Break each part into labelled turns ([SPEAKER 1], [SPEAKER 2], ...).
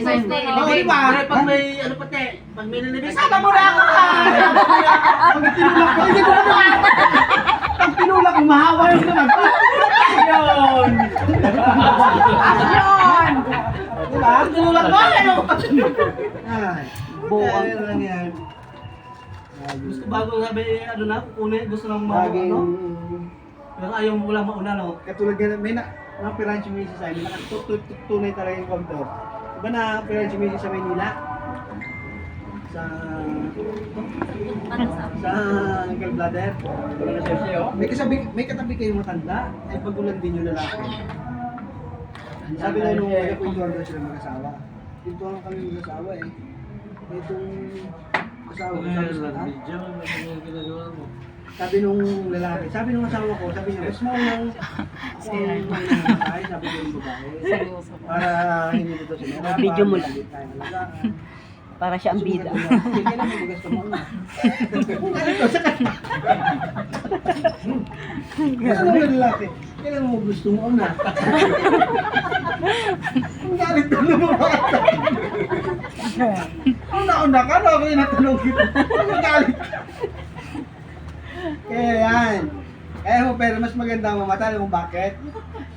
[SPEAKER 1] sign.
[SPEAKER 2] Oo, di ba?
[SPEAKER 3] Pag may ano pati, pag may nilibig.
[SPEAKER 2] Sama mo na ako ha! Pag tinulak ko, hindi ko na pag tinulak ko, mahawa yung naman. Yun!
[SPEAKER 1] Action!
[SPEAKER 2] Diba? Pag tinulak ko, ano? Ay, buwang. Ano lang yan.
[SPEAKER 3] Gusto bago sabi, ano na, kukunin, gusto lang
[SPEAKER 2] Laging,
[SPEAKER 3] ano. Pero ayaw mo lang mauna, no?
[SPEAKER 2] katulad nga, may na-operahan si Mrs. Ay, nakatutunay talaga yung kontor. Diba na-operahan si Mrs. sa Maynila? Sa Uncle Blader. May katabi kayong matanda, ay pagulan din yung lalaki. Sabi na nung nagpuntuan daw sila mag-asawa. Dito lang kami mag-asawa eh. Itong asawa ko sabi sa sabi nung lalaki, sabi nung asawa ko, sabi niya, mas maunang akong maunang sabi nung babae. Para hindi nito sila.
[SPEAKER 1] Video mo lang. Para siya ang bida.
[SPEAKER 2] Kailan mo gusto mo una? Ano yung lalaki? Kailan mo gusto mo una? Ang galit na lumabas. Una-una ka, no? Ako yung natanong kita. Ang galit. Kaya yan. Kaya mo, pero mas maganda ang mamata. Alam mo bakit?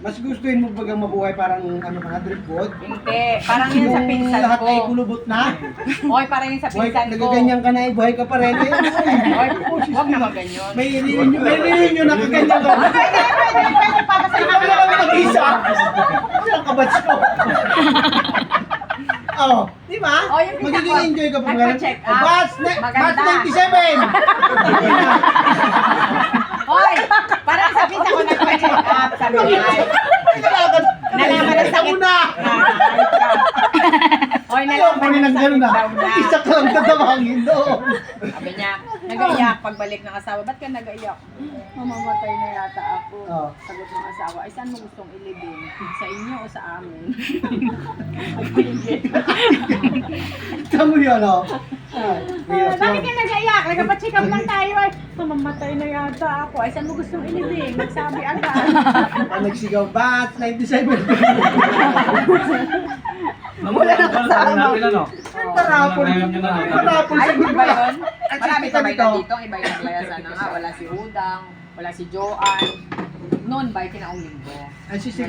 [SPEAKER 2] Mas gustuin mo bagang mabuhay parang ano ka na, dripod.
[SPEAKER 1] Hindi, parang yun sa pinsan
[SPEAKER 2] lahat
[SPEAKER 1] ko.
[SPEAKER 2] ay kulubot na.
[SPEAKER 1] Oy, parang yun sa
[SPEAKER 2] Buhay,
[SPEAKER 1] pinsan ko.
[SPEAKER 2] nagaganyan ka na eh, buhay ka pa rin eh.
[SPEAKER 1] Oy, huwag naman ganyan.
[SPEAKER 2] May reunion na kaganyan ka.
[SPEAKER 1] Pwede, para sa
[SPEAKER 2] Ikaw na lang mag-isa. Silang kabats ko. Oh, di ba?
[SPEAKER 1] Oh, yung pinsan
[SPEAKER 2] Magiging
[SPEAKER 1] ko,
[SPEAKER 2] enjoy ka pa.
[SPEAKER 1] nagpa-check up.
[SPEAKER 2] Batch
[SPEAKER 1] Maganda.
[SPEAKER 2] 97!
[SPEAKER 1] Hoy, parang sa pinsan ko nagpa-check up. Sabi niya, nalaman na sakit.
[SPEAKER 2] Una!
[SPEAKER 1] Hoy,
[SPEAKER 2] Ayaw
[SPEAKER 1] nalaman
[SPEAKER 2] pa rin
[SPEAKER 1] na
[SPEAKER 2] ng
[SPEAKER 1] sakit
[SPEAKER 2] gano'n na.
[SPEAKER 1] daw na.
[SPEAKER 2] Isa ka lang tatawagin doon.
[SPEAKER 1] Sabi niya, nag-aiyak pagbalik ng asawa. Ba't ka nag-aiyak? Mamamatay na yata ako.
[SPEAKER 2] Oh.
[SPEAKER 1] Sagot ng asawa, ay saan mo gustong ilibing? Sa inyo o sa amin?
[SPEAKER 2] Tamo yun, oh.
[SPEAKER 1] Bakit ka nag-aiyak? Nagpa-check up lang tayo. Ay, mamamatay na yata ako. Ay saan mo gustong ilibing? Nagsabi agad.
[SPEAKER 2] Ang nagsigaw, Batch 97!
[SPEAKER 3] Wala na kasama. No?
[SPEAKER 2] Parapol. Parapol sa
[SPEAKER 1] Ay, iba
[SPEAKER 2] gulba.
[SPEAKER 1] yun?
[SPEAKER 2] At
[SPEAKER 1] Marami
[SPEAKER 2] sisita
[SPEAKER 1] sabay
[SPEAKER 2] dito.
[SPEAKER 1] na dito. Iba yung playasan na nga. Wala si Udang, wala si Joanne. Noon ba, kinaong linggo.
[SPEAKER 2] Ang sisig